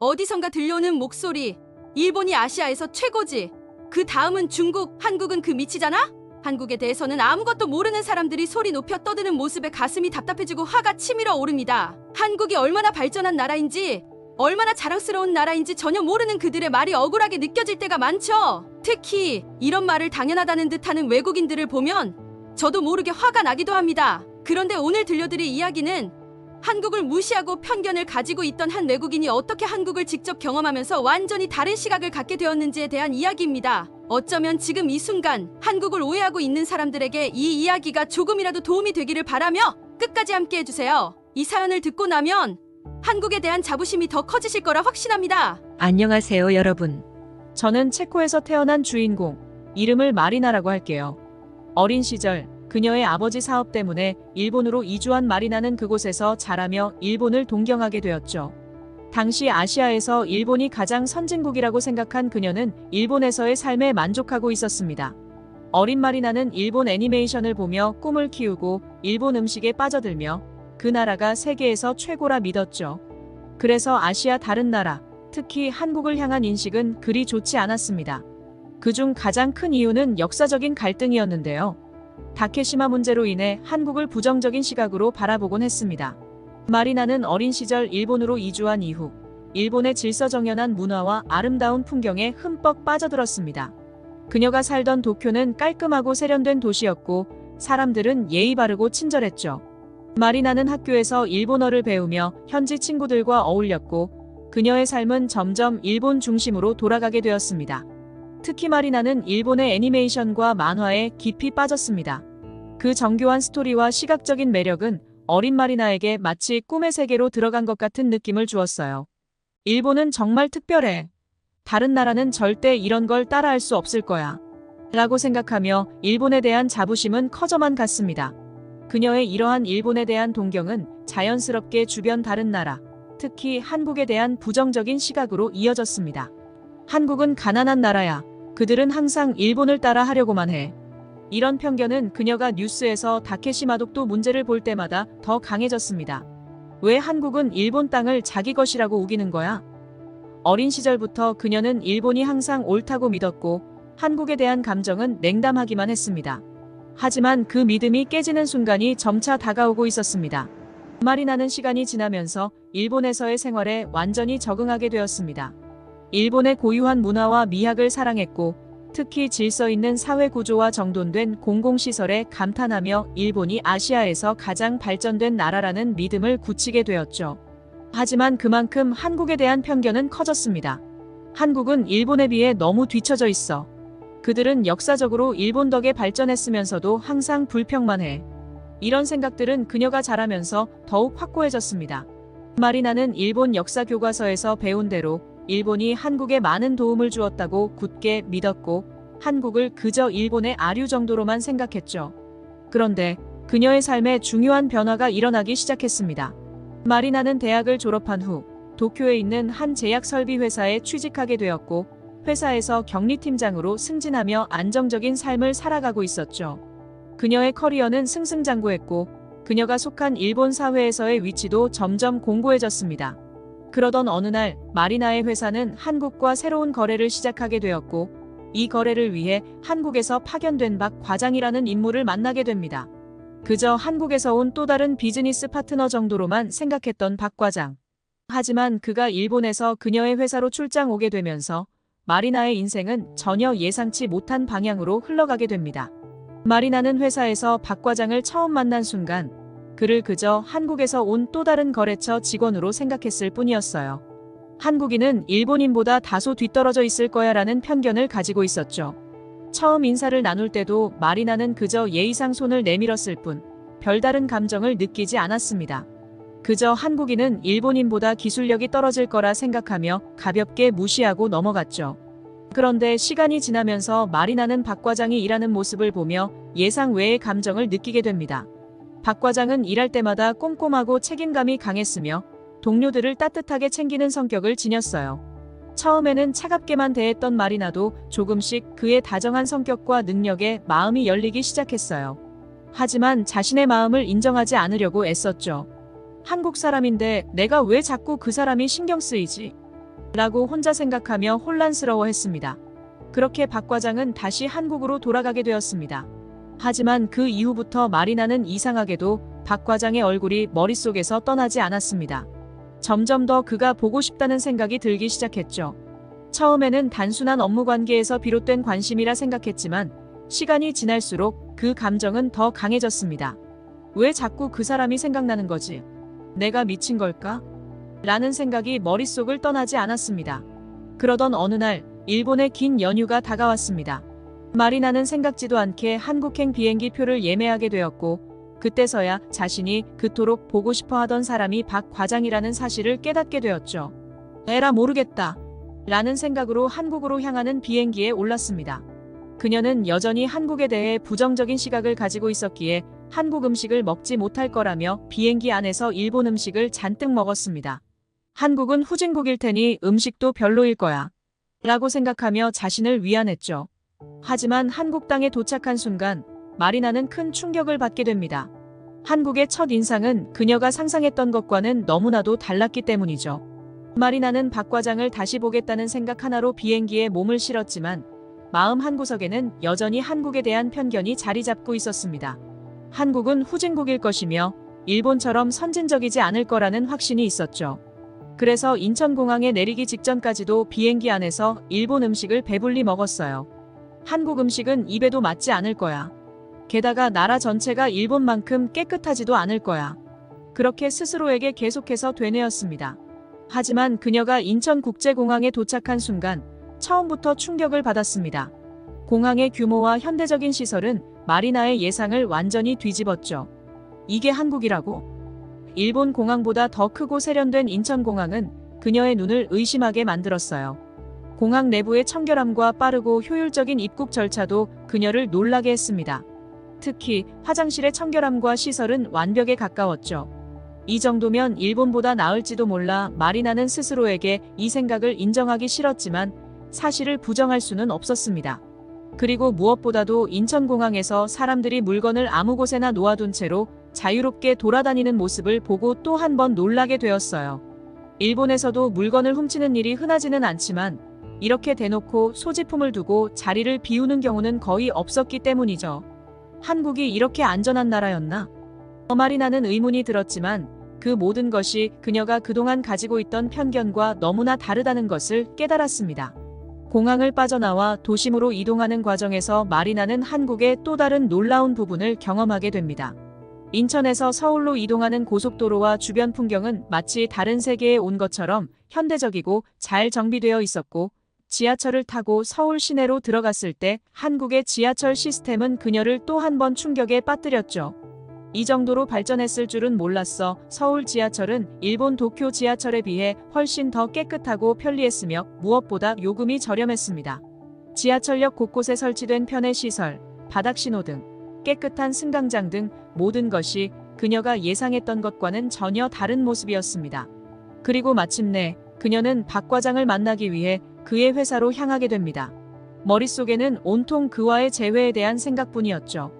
어디선가 들려오는 목소리. 일본이 아시아에서 최고지. 그 다음은 중국, 한국은 그 밑이잖아? 한국에 대해서는 아무것도 모르는 사람들이 소리 높여 떠드는 모습에 가슴이 답답해지고 화가 치밀어 오릅니다. 한국이 얼마나 발전한 나라인지, 얼마나 자랑스러운 나라인지 전혀 모르는 그들의 말이 억울하게 느껴질 때가 많죠. 특히 이런 말을 당연하다는 듯하는 외국인들을 보면 저도 모르게 화가 나기도 합니다. 그런데 오늘 들려드릴 이야기는 한국을 무시하고 편견을 가지고 있던 한 외국인이 어떻게 한국을 직접 경험하면서 완전히 다른 시각을 갖게 되었는지에 대한 이야기입니다. 어쩌면 지금 이 순간 한국을 오해하고 있는 사람들에게 이 이야기가 조금이라도 도움이 되기를 바라며 끝까지 함께 해주세요. 이 사연을 듣고 나면 한국에 대한 자부심이 더 커지실 거라 확신합니다. 안녕하세요, 여러분. 저는 체코에서 태어난 주인공, 이름을 마리나라고 할게요. 어린 시절, 그녀의 아버지 사업 때문에 일본으로 이주한 마리나는 그곳에서 자라며 일본을 동경하게 되었죠. 당시 아시아에서 일본이 가장 선진국이라고 생각한 그녀는 일본에서의 삶에 만족하고 있었습니다. 어린 마리나는 일본 애니메이션을 보며 꿈을 키우고 일본 음식에 빠져들며 그 나라가 세계에서 최고라 믿었죠. 그래서 아시아 다른 나라, 특히 한국을 향한 인식은 그리 좋지 않았습니다. 그중 가장 큰 이유는 역사적인 갈등이었는데요. 다케시마 문제로 인해 한국을 부정적인 시각으로 바라보곤 했습니다. 마리나는 어린 시절 일본으로 이주한 이후 일본의 질서정연한 문화와 아름다운 풍경에 흠뻑 빠져들었습니다. 그녀가 살던 도쿄는 깔끔하고 세련된 도시였고 사람들은 예의 바르고 친절했죠. 마리나는 학교에서 일본어를 배우며 현지 친구들과 어울렸고 그녀의 삶은 점점 일본 중심으로 돌아가게 되었습니다. 특히 마리나는 일본의 애니메이션과 만화에 깊이 빠졌습니다. 그 정교한 스토리와 시각적인 매력은 어린 마리나에게 마치 꿈의 세계로 들어간 것 같은 느낌을 주었어요. 일본은 정말 특별해. 다른 나라는 절대 이런 걸 따라할 수 없을 거야. 라고 생각하며 일본에 대한 자부심은 커져만 갔습니다. 그녀의 이러한 일본에 대한 동경은 자연스럽게 주변 다른 나라, 특히 한국에 대한 부정적인 시각으로 이어졌습니다. 한국은 가난한 나라야. 그들은 항상 일본을 따라 하려고만 해. 이런 편견은 그녀가 뉴스에서 다케시마 독도 문제를 볼 때마다 더 강해졌습니다. 왜 한국은 일본 땅을 자기 것이라고 우기는 거야? 어린 시절부터 그녀는 일본이 항상 옳다고 믿었고 한국에 대한 감정은 냉담하기만 했습니다. 하지만 그 믿음이 깨지는 순간이 점차 다가오고 있었습니다. 마리나는 시간이 지나면서 일본에서의 생활에 완전히 적응하게 되었습니다. 일본의 고유한 문화와 미학을 사랑했고 특히 질서 있는 사회 구조와 정돈된 공공시설에 감탄하며 일본이 아시아에서 가장 발전된 나라라는 믿음을 굳히게 되었죠. 하지만 그만큼 한국에 대한 편견은 커졌습니다. 한국은 일본에 비해 너무 뒤처져 있어. 그들은 역사적으로 일본 덕에 발전했으면서도 항상 불평만 해. 이런 생각들은 그녀가 자라면서 더욱 확고해졌습니다. 마리나는 일본 역사 교과서에서 배운 대로 일본이 한국에 많은 도움을 주었다고 굳게 믿었고 한국을 그저 일본의 아류 정도로만 생각했죠. 그런데 그녀의 삶에 중요한 변화가 일어나기 시작했습니다. 마리나는 대학을 졸업한 후 도쿄에 있는 한 제약 설비 회사에 취직하게 되었고 회사에서 격리팀장으로 승진하며 안정적인 삶을 살아가고 있었죠. 그녀의 커리어는 승승장구했고 그녀가 속한 일본 사회에서의 위치도 점점 공고해졌습니다. 그러던 어느 날 마리나의 회사는 한국과 새로운 거래를 시작하게 되었고 이 거래를 위해 한국에서 파견된 박 과장이라는 인물을 만나게 됩니다. 그저 한국에서 온 또 다른 비즈니스 파트너 정도로만 생각했던 박 과장. 하지만 그가 일본에서 그녀의 회사로 출장 오게 되면서 마리나의 인생은 전혀 예상치 못한 방향으로 흘러가게 됩니다. 마리나는 회사에서 박 과장을 처음 만난 순간 그를 그저 한국에서 온 또 다른 거래처 직원으로 생각했을 뿐이었어요. 한국인은 일본인보다 다소 뒤떨어져 있을 거야 라는 편견을 가지고 있었죠. 처음 인사를 나눌 때도 마리나는 그저 예의상 손을 내밀었을 뿐 별다른 감정을 느끼지 않았습니다. 그저 한국인은 일본인보다 기술력이 떨어질 거라 생각하며 가볍게 무시하고 넘어갔죠. 그런데 시간이 지나면서 마리나는 박 과장이 일하는 모습을 보며 예상 외의 감정을 느끼게 됩니다. 박 과장은 일할 때마다 꼼꼼하고 책임감이 강했으며 동료들을 따뜻하게 챙기는 성격을 지녔어요. 처음에는 차갑게만 대했던 마리나도 조금씩 그의 다정한 성격과 능력에 마음이 열리기 시작했어요. 하지만 자신의 마음을 인정하지 않으려고 애썼죠. 한국 사람인데 내가 왜 자꾸 그 사람이 신경 쓰이지? 라고 혼자 생각하며 혼란스러워했습니다. 그렇게 박 과장은 다시 한국으로 돌아가게 되었습니다. 하지만 그 이후부터 마리나는 이상하게도 박 과장의 얼굴이 머릿속에서 떠나지 않았습니다. 점점 더 그가 보고 싶다는 생각이 들기 시작했죠. 처음에는 단순한 업무 관계에서 비롯된 관심이라 생각했지만 시간이 지날수록 그 감정은 더 강해졌습니다. 왜 자꾸 그 사람이 생각나는 거지? 내가 미친 걸까? 라는 생각이 머릿속을 떠나지 않았습니다. 그러던 어느 날 일본의 긴 연휴가 다가왔습니다. 마리나는 생각지도 않게 한국행 비행기 표를 예매하게 되었고 그때서야 자신이 그토록 보고 싶어 하던 사람이 박 과장이라는 사실을 깨닫게 되었죠. 에라 모르겠다 라는 생각으로 한국으로 향하는 비행기에 올랐습니다. 그녀는 여전히 한국에 대해 부정적인 시각을 가지고 있었기에 한국 음식을 먹지 못할 거라며 비행기 안에서 일본 음식을 잔뜩 먹었습니다. 한국은 후진국일 테니 음식도 별로일 거야 라고 생각하며 자신을 위안했죠. 하지만 한국 땅에 도착한 순간 마리나는 큰 충격을 받게 됩니다. 한국의 첫 인상은 그녀가 상상했던 것과는 너무나도 달랐기 때문이죠. 마리나는 박 과장을 다시 보겠다는 생각 하나로 비행기에 몸을 실었지만 마음 한구석에는 여전히 한국에 대한 편견이 자리 잡고 있었습니다. 한국은 후진국일 것이며 일본처럼 선진적이지 않을 거라는 확신이 있었죠. 그래서 인천공항에 내리기 직전까지도 비행기 안에서 일본 음식을 배불리 먹었어요. 한국 음식은 입에도 맞지 않을 거야. 게다가 나라 전체가 일본만큼 깨끗하지도 않을 거야. 그렇게 스스로에게 계속해서 되뇌었습니다. 하지만 그녀가 인천국제공항에 도착한 순간 처음부터 충격을 받았습니다. 공항의 규모와 현대적인 시설은 마리나의 예상을 완전히 뒤집었죠. 이게 한국이라고? 일본 공항보다 더 크고 세련된 인천공항은 그녀의 눈을 의심하게 만들었어요. 공항 내부의 청결함과 빠르고 효율적인 입국 절차도 그녀를 놀라게 했습니다. 특히 화장실의 청결함과 시설은 완벽에 가까웠죠. 이 정도면 일본보다 나을지도 몰라 마리나는 스스로에게 이 생각을 인정하기 싫었지만 사실을 부정할 수는 없었습니다. 그리고 무엇보다도 인천공항에서 사람들이 물건을 아무 곳에나 놓아둔 채로 자유롭게 돌아다니는 모습을 보고 또 한 번 놀라게 되었어요. 일본에서도 물건을 훔치는 일이 흔하지는 않지만 이렇게 대놓고 소지품을 두고 자리를 비우는 경우는 거의 없었기 때문이죠. 한국이 이렇게 안전한 나라였나? 마리나는 의문이 들었지만 그 모든 것이 그녀가 그동안 가지고 있던 편견과 너무나 다르다는 것을 깨달았습니다. 공항을 빠져나와 도심으로 이동하는 과정에서 마리나는 한국의 또 다른 놀라운 부분을 경험하게 됩니다. 인천에서 서울로 이동하는 고속도로와 주변 풍경은 마치 다른 세계에 온 것처럼 현대적이고 잘 정비되어 있었고 지하철을 타고 서울 시내로 들어갔을 때 한국의 지하철 시스템은 그녀를 또 한 번 충격에 빠뜨렸죠. 이 정도로 발전했을 줄은 몰랐어. 서울 지하철은 일본 도쿄 지하철에 비해 훨씬 더 깨끗하고 편리했으며 무엇보다 요금이 저렴했습니다. 지하철역 곳곳에 설치된 편의 시설, 바닥 신호등, 깨끗한 승강장 등 모든 것이 그녀가 예상했던 것과는 전혀 다른 모습이었습니다. 그리고 마침내 그녀는 박 과장을 만나기 위해 그의 회사로 향하게 됩니다. 머릿속에는 온통 그와의 재회에 대한 생각뿐이었죠.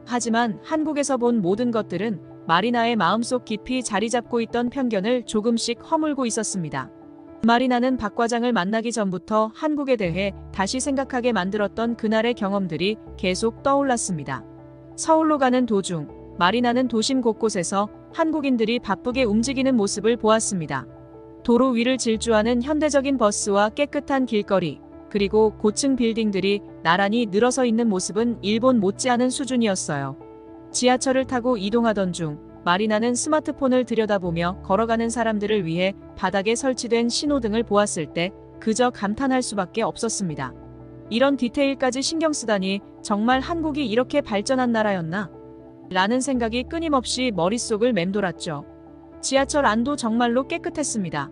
하지만 한국에서 본 모든 것들은 마리나의 마음속 깊이 자리 잡고 있던 편견을 조금씩 허물고 있었습니다. 마리나는 박 과장을 만나기 전부터 한국에 대해 다시 생각하게 만들었던 그날의 경험들이 계속 떠올랐습니다. 서울로 가는 도중 마리나는 도심 곳곳에서 한국인들이 바쁘게 움직이는 모습을 보았습니다. 도로 위를 질주하는 현대적인 버스와 깨끗한 길거리, 그리고 고층 빌딩들이 나란히 늘어서 있는 모습은 일본 못지않은 수준이었어요. 지하철을 타고 이동하던 중 마리나는 스마트폰을 들여다보며 걸어가는 사람들을 위해 바닥에 설치된 신호등을 보았을 때 그저 감탄할 수밖에 없었습니다. 이런 디테일까지 신경 쓰다니 정말 한국이 이렇게 발전한 나라였나? 라는 생각이 끊임없이 머릿속을 맴돌았죠. 지하철 안도 정말로 깨끗했습니다.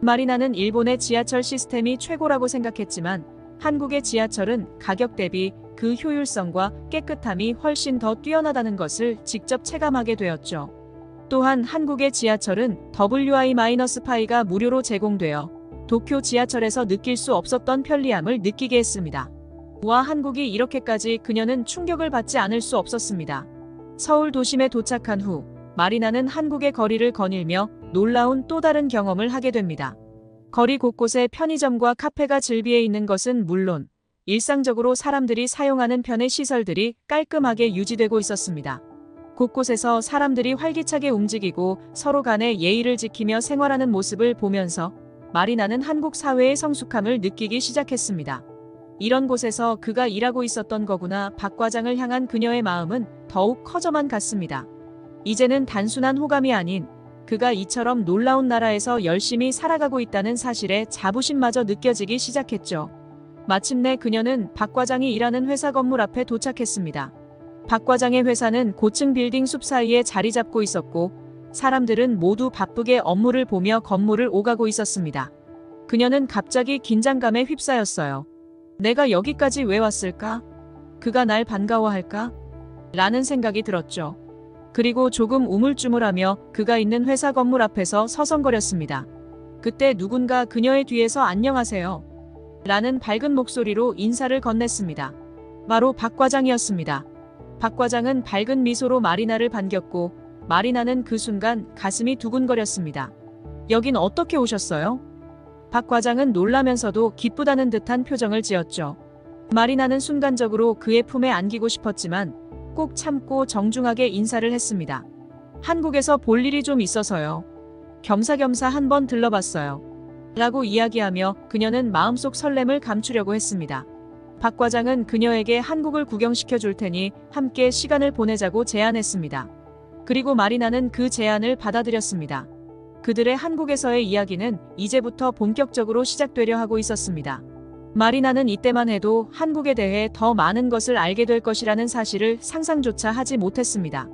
마리나는 일본의 지하철 시스템이 최고라고 생각했지만 한국의 지하철은 가격 대비 그 효율성과 깨끗함이 훨씬 더 뛰어나다는 것을 직접 체감하게 되었죠. 또한 한국의 지하철은 WI-파이가 무료로 제공되어 도쿄 지하철에서 느낄 수 없었던 편리함을 느끼게 했습니다. 와, 한국이 이렇게까지 그녀는 충격을 받지 않을 수 없었습니다. 서울 도심에 도착한 후 마리나는 한국의 거리를 거닐며 놀라운 또 다른 경험을 하게 됩니다. 거리 곳곳에 편의점과 카페가 즐비해 있는 것은 물론 일상적으로 사람들이 사용하는 편의 시설들이 깔끔하게 유지되고 있었습니다. 곳곳에서 사람들이 활기차게 움직이고 서로 간의 예의를 지키며 생활하는 모습을 보면서 마리나는 한국 사회의 성숙함을 느끼기 시작했습니다. 이런 곳에서 그가 일하고 있었던 거구나. 박 과장을 향한 그녀의 마음은 더욱 커져만 갔습니다. 이제는 단순한 호감이 아닌 그가 이처럼 놀라운 나라에서 열심히 살아가고 있다는 사실에 자부심마저 느껴지기 시작했죠. 마침내 그녀는 박 과장이 일하는 회사 건물 앞에 도착했습니다. 박 과장의 회사는 고층 빌딩 숲 사이에 자리 잡고 있었고 사람들은 모두 바쁘게 업무를 보며 건물을 오가고 있었습니다. 그녀는 갑자기 긴장감에 휩싸였어요. 내가 여기까지 왜 왔을까? 그가 날 반가워할까? 라는 생각이 들었죠. 그리고 조금 우물쭈물하며 그가 있는 회사 건물 앞에서 서성거렸습니다. 그때 누군가 그녀의 뒤에서 안녕하세요. 라는 밝은 목소리로 인사를 건넸습니다. 바로 박 과장이었습니다. 박 과장은 밝은 미소로 마리나를 반겼고 마리나는 그 순간 가슴이 두근거렸습니다. 여긴 어떻게 오셨어요? 박 과장은 놀라면서도 기쁘다는 듯한 표정을 지었죠. 마리나는 순간적으로 그의 품에 안기고 싶었지만 꼭 참고 정중하게 인사를 했습니다. 한국에서 볼 일이 좀 있어서요. 겸사겸사 한번 들러봤어요. 라고 이야기하며 그녀는 마음속 설렘을 감추려고 했습니다. 박 과장은 그녀에게 한국을 구경시켜 줄 테니 함께 시간을 보내자고 제안했습니다. 그리고 마리나는 그 제안을 받아들였습니다. 그들의 한국에서의 이야기는 이제부터 본격적으로 시작되려 하고 있었습니다. 마리나는 이때만 해도 한국에 대해 더 많은 것을 알게 될 것이라는 사실을 상상조차 하지 못했습니다.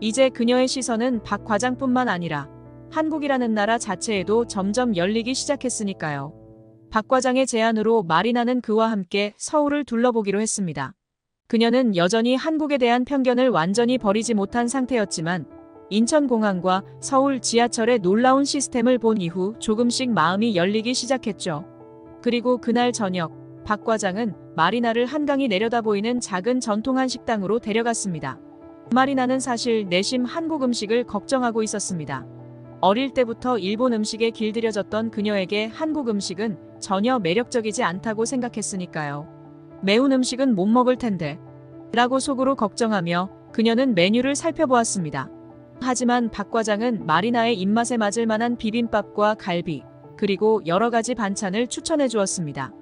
이제 그녀의 시선은 박 과장뿐만 아니라 한국이라는 나라 자체에도 점점 열리기 시작했으니까요. 박 과장의 제안으로 마리나는 그와 함께 서울을 둘러보기로 했습니다. 그녀는 여전히 한국에 대한 편견을 완전히 버리지 못한 상태였지만 인천공항과 서울 지하철의 놀라운 시스템을 본 이후 조금씩 마음이 열리기 시작했죠. 그리고 그날 저녁 박 과장은 마리나를 한강이 내려다 보이는 작은 전통 한식당으로 데려갔습니다. 마리나는 사실 내심 한국 음식을 걱정하고 있었습니다. 어릴 때부터 일본 음식에 길들여졌던 그녀에게 한국 음식은 전혀 매력적이지 않다고 생각했으니까요. 매운 음식은 못 먹을 텐데 라고 속으로 걱정하며 그녀는 메뉴를 살펴보았습니다. 하지만 박 과장은 마리나의 입맛에 맞을 만한 비빔밥과 갈비 그리고 여러 가지 반찬을 추천해 주었습니다.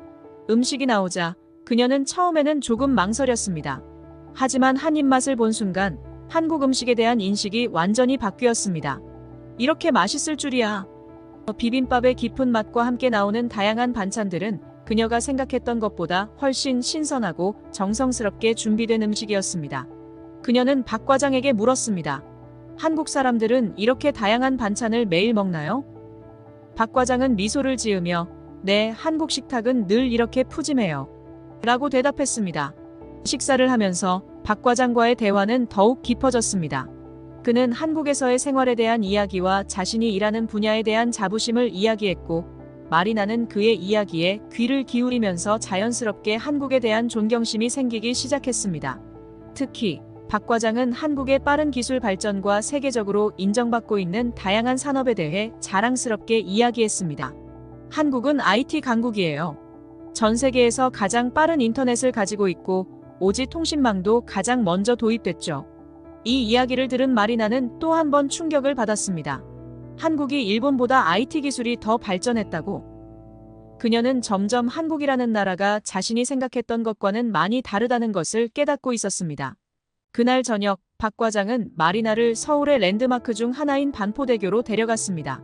음식이 나오자 그녀는 처음에는 조금 망설였습니다. 하지만 한 입맛을 본 순간 한국 음식에 대한 인식이 완전히 바뀌었습니다. 이렇게 맛있을 줄이야. 비빔밥의 깊은 맛과 함께 나오는 다양한 반찬들은 그녀가 생각했던 것보다 훨씬 신선하고 정성스럽게 준비된 음식이었습니다. 그녀는 박 과장에게 물었습니다. 한국 사람들은 이렇게 다양한 반찬을 매일 먹나요? 박 과장은 미소를 지으며 네, 한국 식탁은 늘 이렇게 푸짐해요. 라고 대답했습니다. 식사를 하면서 박 과장과의 대화는 더욱 깊어졌습니다. 그는 한국에서의 생활에 대한 이야기와 자신이 일하는 분야에 대한 자부심을 이야기했고 마리나는 그의 이야기에 귀를 기울이면서 자연스럽게 한국에 대한 존경심이 생기기 시작했습니다. 특히 박 과장은 한국의 빠른 기술 발전과 세계적으로 인정받고 있는 다양한 산업에 대해 자랑스럽게 이야기했습니다. 한국은 IT 강국이에요. 전 세계에서 가장 빠른 인터넷을 가지고 있고 오지 통신망도 가장 먼저 도입됐죠. 이 이야기를 들은 마리나는 또 한 번 충격을 받았습니다. 한국이 일본보다 IT 기술이 더 발전했다고? 그녀는 점점 한국이라는 나라가 자신이 생각했던 것과는 많이 다르다는 것을 깨닫고 있었습니다. 그날 저녁 박 과장은 마리나를 서울의 랜드마크 중 하나인 반포대교로 데려갔습니다.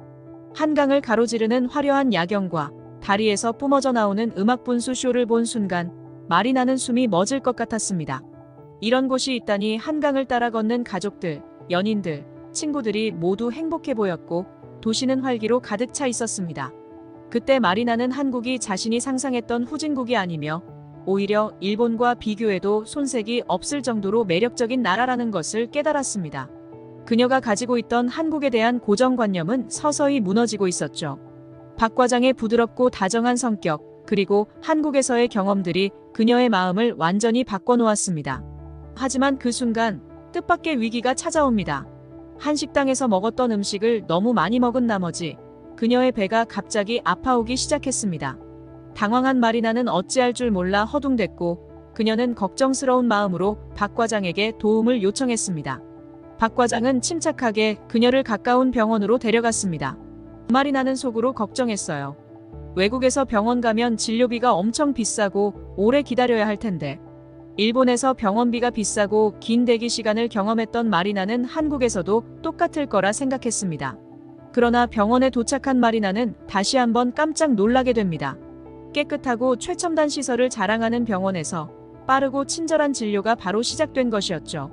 한강을 가로지르는 화려한 야경과 다리에서 뿜어져 나오는 음악 분수 쇼를 본 순간 마리나는 숨이 멎을 것 같았습니다. 이런 곳이 있다니. 한강을 따라 걷는 가족들, 연인들, 친구들이 모두 행복해 보였고 도시는 활기로 가득 차 있었습니다. 그때 마리나는 한국이 자신이 상상했던 후진국이 아니며 오히려 일본과 비교해도 손색이 없을 정도로 매력적인 나라라는 것을 깨달았습니다. 그녀가 가지고 있던 한국에 대한 고정관념은 서서히 무너지고 있었죠. 박 과장의 부드럽고 다정한 성격, 그리고 한국에서의 경험들이 그녀의 마음을 완전히 바꿔놓았습니다. 하지만 그 순간 뜻밖의 위기가 찾아옵니다. 한식당에서 먹었던 음식을 너무 많이 먹은 나머지 그녀의 배가 갑자기 아파오기 시작했습니다. 당황한 마리나는 어찌할 줄 몰라 허둥댔고 그녀는 걱정스러운 마음으로 박 과장에게 도움을 요청했습니다. 박 과장은 침착하게 그녀를 가까운 병원으로 데려갔습니다. 마리나는 속으로 걱정했어요. 외국에서 병원 가면 진료비가 엄청 비싸고 오래 기다려야 할 텐데 일본에서 병원비가 비싸고 긴 대기 시간을 경험했던 마리나는 한국에서도 똑같을 거라 생각했습니다. 그러나 병원에 도착한 마리나는 다시 한번 깜짝 놀라게 됩니다. 깨끗하고 최첨단 시설을 자랑하는 병원에서 빠르고 친절한 진료가 바로 시작된 것이었죠.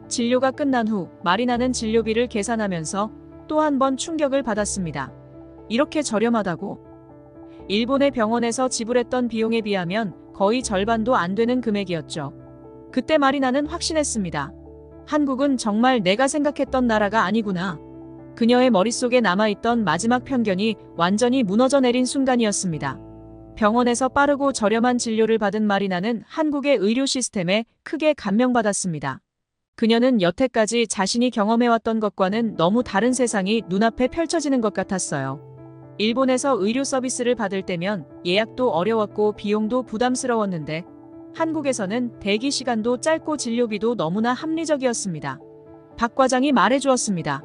진료가 끝난 후 마리나는 진료비를 계산하면서 또 한 번 충격을 받았습니다. 이렇게 저렴하다고? 일본의 병원에서 지불했던 비용에 비하면 거의 절반도 안 되는 금액이었죠. 그때 마리나는 확신했습니다. 한국은 정말 내가 생각했던 나라가 아니구나. 그녀의 머릿속에 남아있던 마지막 편견이 완전히 무너져 내린 순간이었습니다. 병원에서 빠르고 저렴한 진료를 받은 마리나는 한국의 의료 시스템에 크게 감명받았습니다. 그녀는 여태까지 자신이 경험해왔던 것과는 너무 다른 세상이 눈앞에 펼쳐지는 것 같았어요. 일본에서 의료 서비스를 받을 때면 예약도 어려웠고 비용도 부담스러웠는데 한국에서는 대기 시간도 짧고 진료비도 너무나 합리적이었습니다. 박 과장이 말해주었습니다.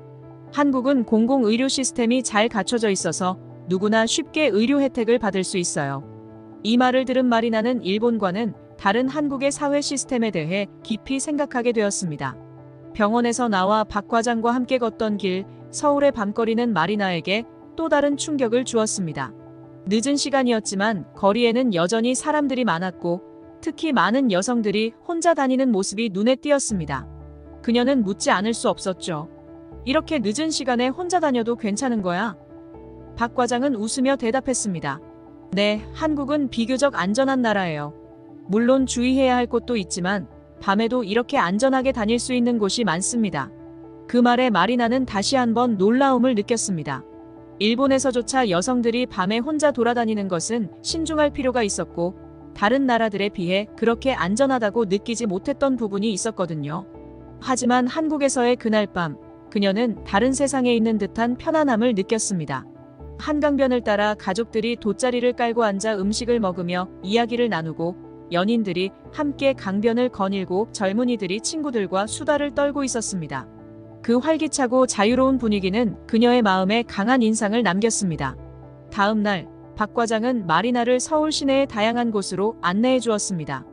한국은 공공의료 시스템이 잘 갖춰져 있어서 누구나 쉽게 의료 혜택을 받을 수 있어요. 이 말을 들은 마리나는 일본과는 다른 한국의 사회 시스템에 대해 깊이 생각하게 되었습니다. 병원에서 나와 박 과장과 함께 걷던 길, 서울의 밤거리는 마리나에게 또 다른 충격을 주었습니다. 늦은 시간이었지만 거리에는 여전히 사람들이 많았고 특히 많은 여성들이 혼자 다니는 모습이 눈에 띄었습니다. 그녀는 묻지 않을 수 없었죠. 이렇게 늦은 시간에 혼자 다녀도 괜찮은 거야? 박 과장은 웃으며 대답했습니다. 네, 한국은 비교적 안전한 나라예요. 물론 주의해야 할 곳도 있지만 밤에도 이렇게 안전하게 다닐 수 있는 곳이 많습니다. 그 말에 마리나는 다시 한번 놀라움을 느꼈습니다. 일본에서조차 여성들이 밤에 혼자 돌아다니는 것은 신중할 필요가 있었고 다른 나라들에 비해 그렇게 안전하다고 느끼지 못했던 부분이 있었거든요. 하지만 한국에서의 그날 밤, 그녀는 다른 세상에 있는 듯한 편안함을 느꼈습니다. 한강변을 따라 가족들이 돗자리를 깔고 앉아 음식을 먹으며 이야기를 나누고 연인들이 함께 강변을 거닐고 젊은이들이 친구들과 수다를 떨고 있었습니다. 그 활기차고 자유로운 분위기는 그녀의 마음에 강한 인상을 남겼습니다. 다음 날, 박 과장은 마리나를 서울 시내의 다양한 곳으로 안내해 주었습니다.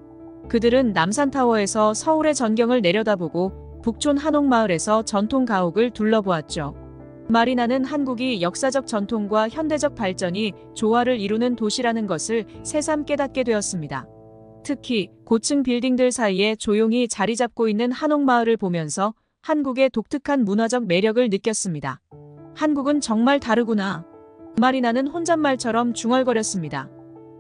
그들은 남산타워에서 서울의 전경을 내려다보고 북촌 한옥마을에서 전통 가옥을 둘러보았죠. 마리나는 한국이 역사적 전통과 현대적 발전이 조화를 이루는 도시라는 것을 새삼 깨닫게 되었습니다. 특히 고층 빌딩들 사이에 조용히 자리 잡고 있는 한옥마을을 보면서 한국의 독특한 문화적 매력을 느꼈습니다. 한국은 정말 다르구나. 마리나는 혼잣말처럼 중얼거렸습니다.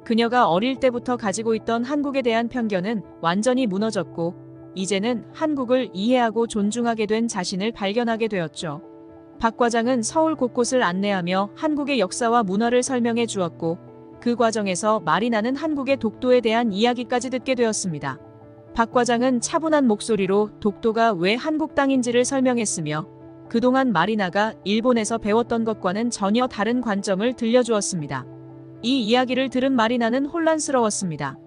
그녀가 어릴 때부터 가지고 있던 한국에 대한 편견은 완전히 무너졌고 이제는 한국을 이해하고 존중하게 된 자신을 발견하게 되었죠. 박 과장은 서울 곳곳을 안내하며 한국의 역사와 문화를 설명해 주었고 그 과정에서 마리나는 한국의 독도에 대한 이야기까지 듣게 되었습니다. 박 과장은 차분한 목소리로 독도가 왜 한국 땅인지를 설명했으며 그동안 마리나가 일본에서 배웠던 것과는 전혀 다른 관점을 들려주었습니다. 이 이야기를 들은 마리나는 혼란스러웠습니다.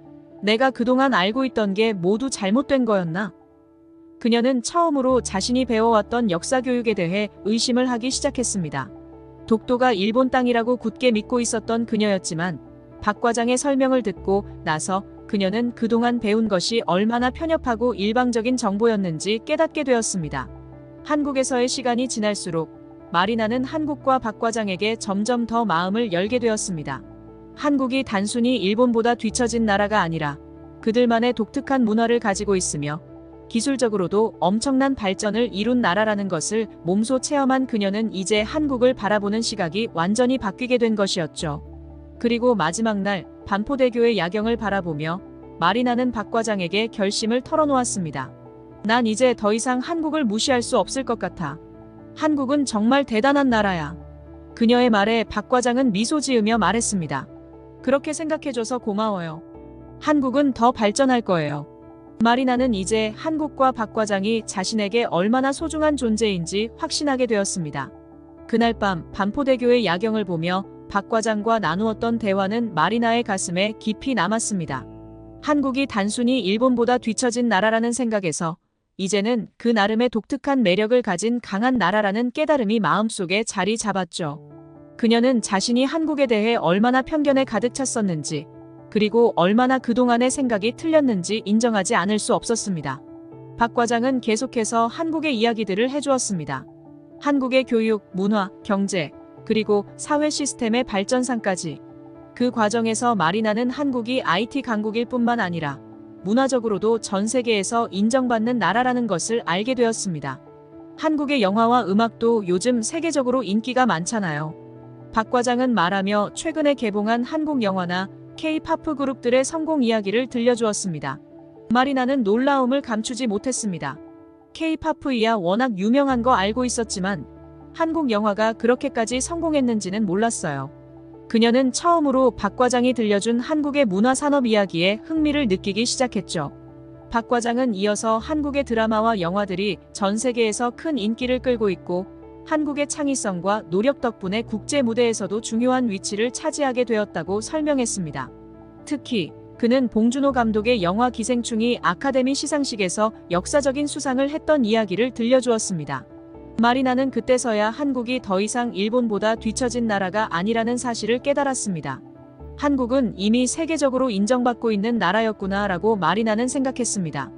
내가 그동안 알고 있던 게 모두 잘못된 거였나? 그녀는 처음으로 자신이 배워왔던 역사 교육에 대해 의심을 하기 시작했습니다. 독도가 일본 땅이라고 굳게 믿고 있었던 그녀였지만 박 과장의 설명을 듣고 나서 그녀는 그동안 배운 것이 얼마나 편협하고 일방적인 정보였는지 깨닫게 되었습니다. 한국에서의 시간이 지날수록 마리나는 한국과 박 과장에게 점점 더 마음을 열게 되었습니다. 한국이 단순히 일본보다 뒤처진 나라가 아니라 그들만의 독특한 문화를 가지고 있으며 기술적으로도 엄청난 발전을 이룬 나라라는 것을 몸소 체험한 그녀는 이제 한국을 바라보는 시각이 완전히 바뀌게 된 것이었죠. 그리고 마지막 날 반포대교의 야경을 바라보며 마리나는 박 과장에게 결심을 털어놓았습니다. 난 이제 더 이상 한국을 무시할 수 없을 것 같아. 한국은 정말 대단한 나라야. 그녀의 말에 박 과장은 미소 지으며 말했습니다. 그렇게 생각해줘서 고마워요. 한국은 더 발전할 거예요. 마리나는 이제 한국과 박 과장이 자신에게 얼마나 소중한 존재인지 확신하게 되었습니다. 그날 밤 반포대교의 야경을 보며 박 과장과 나누었던 대화는 마리나의 가슴에 깊이 남았습니다. 한국이 단순히 일본보다 뒤처진 나라라는 생각에서 이제는 그 나름의 독특한 매력을 가진 강한 나라라는 깨달음이 마음속에 자리 잡았죠. 그녀는 자신이 한국에 대해 얼마나 편견에 가득 찼었는지, 그리고 얼마나 그동안의 생각이 틀렸는지 인정하지 않을 수 없었습니다. 박 과장은 계속해서 한국의 이야기들을 해주었습니다. 한국의 교육, 문화, 경제, 그리고 사회 시스템의 발전상까지. 그 과정에서 마리나는 한국이 IT 강국일 뿐만 아니라 문화적으로도 전 세계에서 인정받는 나라라는 것을 알게 되었습니다. 한국의 영화와 음악도 요즘 세계적으로 인기가 많잖아요. 박 과장은 말하며 최근에 개봉한 한국 영화나 K-팝 그룹들의 성공 이야기를 들려주었습니다. 마리나는 놀라움을 감추지 못했습니다. K-팝이야 워낙 유명한 거 알고 있었지만 한국 영화가 그렇게까지 성공했는지는 몰랐어요. 그녀는 처음으로 박 과장이 들려준 한국의 문화 산업 이야기에 흥미를 느끼기 시작했죠. 박 과장은 이어서 한국의 드라마와 영화들이 전 세계에서 큰 인기를 끌고 있고 한국의 창의성과 노력 덕분에 국제 무대에서도 중요한 위치를 차지하게 되었다고 설명했습니다. 특히 그는 봉준호 감독의 영화 기생충이 아카데미 시상식에서 역사적인 수상을 했던 이야기를 들려주었습니다. 마리나는 그때서야 한국이 더 이상 일본보다 뒤처진 나라가 아니라는 사실을 깨달았습니다. 한국은 이미 세계적으로 인정받고 있는 나라였구나라고 마리나는 생각했습니다.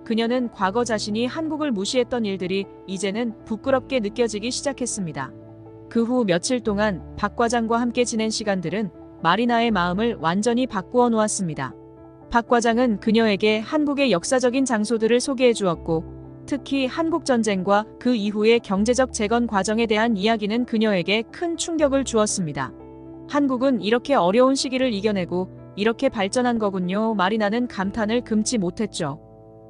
그녀는 과거 자신이 한국을 무시했던 일들이 이제는 부끄럽게 느껴지기 시작했습니다. 그 후 며칠 동안 박 과장과 함께 지낸 시간들은 마리나의 마음을 완전히 바꾸어 놓았습니다. 박 과장은 그녀에게 한국의 역사적인 장소들을 소개해 주었고, 특히 한국전쟁과 그 이후의 경제적 재건 과정에 대한 이야기는 그녀에게 큰 충격을 주었습니다. 한국은 이렇게 어려운 시기를 이겨내고 이렇게 발전한 거군요. 마리나는 감탄을 금치 못했죠.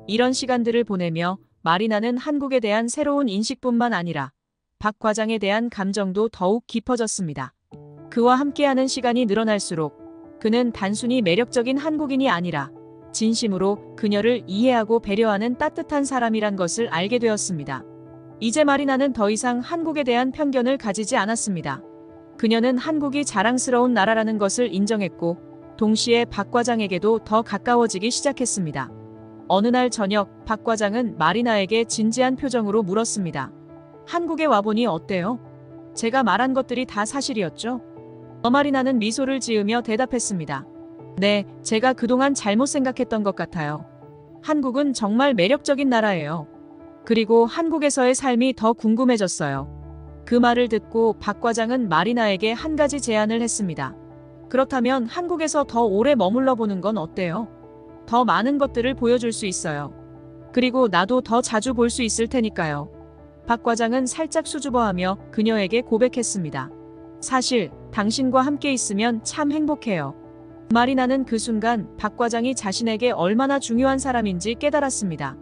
이런 시간들을 보내며 마리나는 한국에 대한 새로운 인식뿐만 아니라 박 과장에 대한 감정도 더욱 깊어졌습니다. 그와 함께하는 시간이 늘어날수록 그는 단순히 매력적인 한국인이 아니라 진심으로 그녀를 이해하고 배려하는 따뜻한 사람이란 것을 알게 되었습니다. 이제 마리나는 더 이상 한국에 대한 편견을 가지지 않았습니다. 그녀는 한국이 자랑스러운 나라라는 것을 인정했고 동시에 박 과장에게도 더 가까워지기 시작했습니다. 어느 날 저녁 박 과장은 마리나에게 진지한 표정으로 물었습니다. 한국에 와보니 어때요? 제가 말한 것들이 다 사실이었죠? 마리나는 미소를 지으며 대답했습니다. 네, 제가 그동안 잘못 생각했던 것 같아요. 한국은 정말 매력적인 나라예요. 그리고 한국에서의 삶이 더 궁금해졌어요. 그 말을 듣고 박 과장은 마리나에게 한 가지 제안을 했습니다. 그렇다면 한국에서 더 오래 머물러 보는 건 어때요? 더 많은 것들을 보여줄 수 있어요. 그리고 나도 더 자주 볼 수 있을 테니까요. 박 과장은 살짝 수줍어하며 그녀에게 고백했습니다. 사실 당신과 함께 있으면 참 행복해요. 마리나는 그 순간 박 과장이 자신에게 얼마나 중요한 사람인지 깨달았습니다.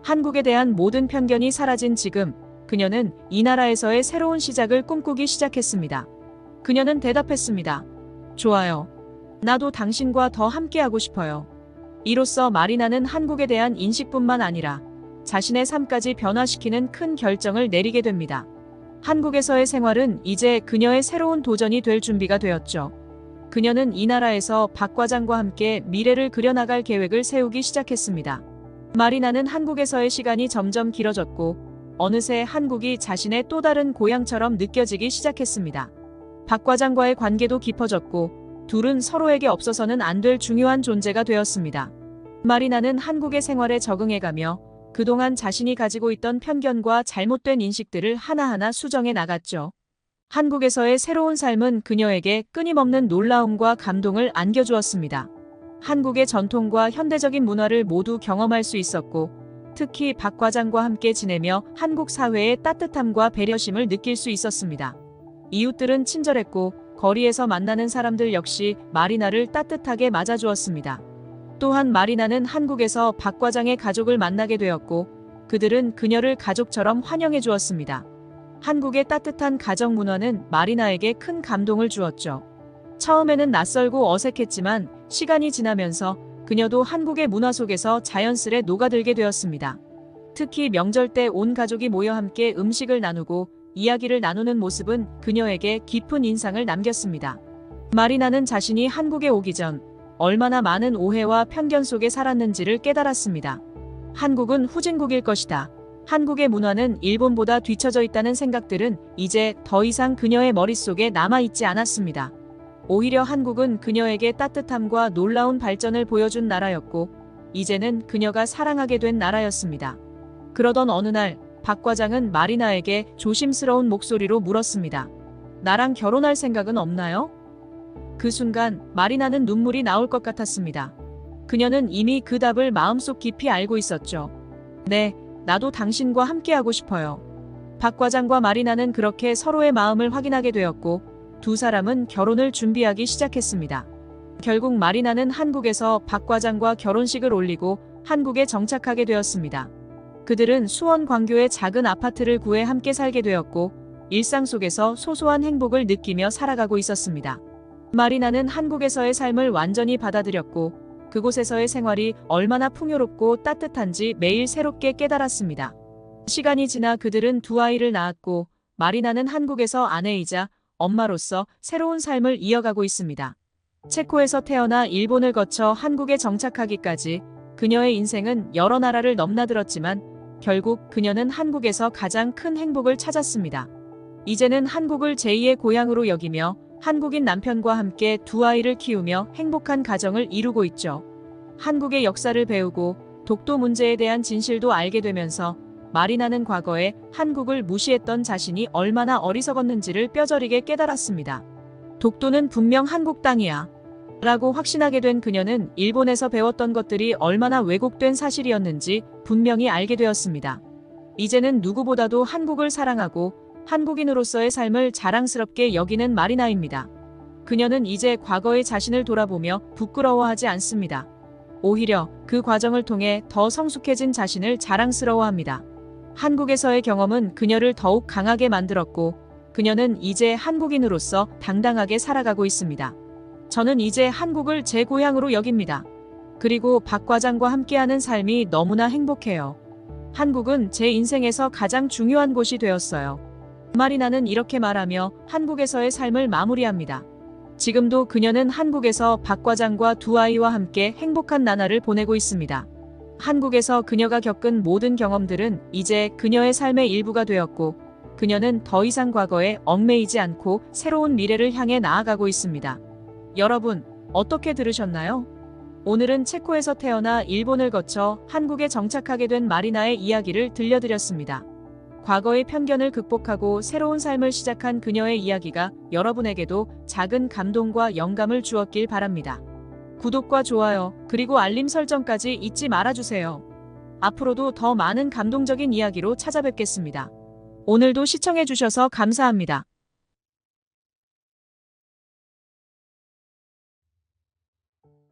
한국에 대한 모든 편견이 사라진 지금 그녀는 이 나라에서의 새로운 시작을 꿈꾸기 시작했습니다. 그녀는 대답했습니다. 좋아요. 나도 당신과 더 함께하고 싶어요. 이로써 마리나는 한국에 대한 인식뿐만 아니라 자신의 삶까지 변화시키는 큰 결정을 내리게 됩니다. 한국에서의 생활은 이제 그녀의 새로운 도전이 될 준비가 되었죠. 그녀는 이 나라에서 박 과장과 함께 미래를 그려나갈 계획을 세우기 시작했습니다. 마리나는 한국에서의 시간이 점점 길어졌고 어느새 한국이 자신의 또 다른 고향처럼 느껴지기 시작했습니다. 박 과장과의 관계도 깊어졌고 둘은 서로에게 없어서는 안 될 중요한 존재가 되었습니다. 마리나는 한국의 생활에 적응해가며 그동안 자신이 가지고 있던 편견과 잘못된 인식들을 하나하나 수정해 나갔죠. 한국에서의 새로운 삶은 그녀에게 끊임없는 놀라움과 감동을 안겨주었습니다. 한국의 전통과 현대적인 문화를 모두 경험할 수 있었고 특히 박 과장과 함께 지내며 한국 사회의 따뜻함과 배려심을 느낄 수 있었습니다. 이웃들은 친절했고 거리에서 만나는 사람들 역시 마리나를 따뜻하게 맞아주었습니다. 또한 마리나는 한국에서 박 과장의 가족을 만나게 되었고 그들은 그녀를 가족처럼 환영해 주었습니다. 한국의 따뜻한 가정 문화는 마리나에게 큰 감동을 주었죠. 처음에는 낯설고 어색했지만 시간이 지나면서 그녀도 한국의 문화 속에서 자연스레 녹아들게 되었습니다. 특히 명절 때 온 가족이 모여 함께 음식을 나누고 이야기를 나누는 모습은 그녀에게 깊은 인상을 남겼습니다. 마리나는 자신이 한국에 오기 전 얼마나 많은 오해와 편견 속에 살았는지를 깨달았습니다. 한국은 후진국일 것이다. 한국의 문화는 일본보다 뒤처져 있다는 생각들은 이제 더 이상 그녀의 머릿속에 남아있지 않았습니다. 오히려 한국은 그녀에게 따뜻함과 놀라운 발전을 보여준 나라였고, 이제는 그녀가 사랑하게 된 나라였습니다. 그러던 어느 날, 박 과장은 마리나에게 조심스러운 목소리로 물었습니다. 나랑 결혼할 생각은 없나요? 그 순간 마리나는 눈물이 나올 것 같았습니다. 그녀는 이미 그 답을 마음속 깊이 알고 있었죠. 네, 나도 당신과 함께하고 싶어요. 박 과장과 마리나는 그렇게 서로의 마음을 확인하게 되었고, 두 사람은 결혼을 준비하기 시작했습니다. 결국 마리나는 한국에서 박 과장과 결혼식을 올리고 한국에 정착하게 되었습니다. 그들은 수원 광교의 작은 아파트를 구해 함께 살게 되었고, 일상 속에서 소소한 행복을 느끼며 살아가고 있었습니다. 마리나는 한국에서의 삶을 완전히 받아들였고, 그곳에서의 생활이 얼마나 풍요롭고 따뜻한지 매일 새롭게 깨달았습니다. 시간이 지나 그들은 두 아이를 낳았고, 마리나는 한국에서 아내이자 엄마로서 새로운 삶을 이어가고 있습니다. 체코에서 태어나 일본을 거쳐 한국에 정착하기까지 그녀의 인생은 여러 나라를 넘나들었지만 결국 그녀는 한국에서 가장 큰 행복을 찾았습니다. 이제는 한국을 제2의 고향으로 여기며 한국인 남편과 함께 두 아이를 키우며 행복한 가정을 이루고 있죠. 한국의 역사를 배우고 독도 문제에 대한 진실도 알게 되면서 마리나는 과거에 한국을 무시했던 자신이 얼마나 어리석었는지를 뼈저리게 깨달았습니다. 독도는 분명 한국 땅이야 라고 확신하게 된 그녀는 일본에서 배웠던 것들이 얼마나 왜곡된 사실이었는지 분명히 알게 되었습니다. 이제는 누구보다도 한국을 사랑하고 한국인으로서의 삶을 자랑스럽게 여기는 마리나입니다. 그녀는 이제 과거의 자신을 돌아보며 부끄러워하지 않습니다. 오히려 그 과정을 통해 더 성숙해진 자신을 자랑스러워합니다. 한국에서의 경험은 그녀를 더욱 강하게 만들었고, 그녀는 이제 한국인으로서 당당하게 살아가고 있습니다. 저는 이제 한국을 제 고향으로 여깁니다. 그리고 박 과장과 함께하는 삶이 너무나 행복해요. 한국은 제 인생에서 가장 중요한 곳이 되었어요. 마리나는 이렇게 말하며 한국에서의 삶을 마무리합니다. 지금도 그녀는 한국에서 박 과장과 두 아이와 함께 행복한 나날을 보내고 있습니다. 한국에서 그녀가 겪은 모든 경험들은 이제 그녀의 삶의 일부가 되었고, 그녀는 더 이상 과거에 얽매이지 않고 새로운 미래를 향해 나아가고 있습니다. 여러분, 어떻게 들으셨나요? 오늘은 체코에서 태어나 일본을 거쳐 한국에 정착하게 된 마리나의 이야기를 들려드렸습니다. 과거의 편견을 극복하고 새로운 삶을 시작한 그녀의 이야기가 여러분에게도 작은 감동과 영감을 주었길 바랍니다. 구독과 좋아요, 그리고 알림 설정까지 잊지 말아주세요. 앞으로도 더 많은 감동적인 이야기로 찾아뵙겠습니다. 오늘도 시청해주셔서 감사합니다.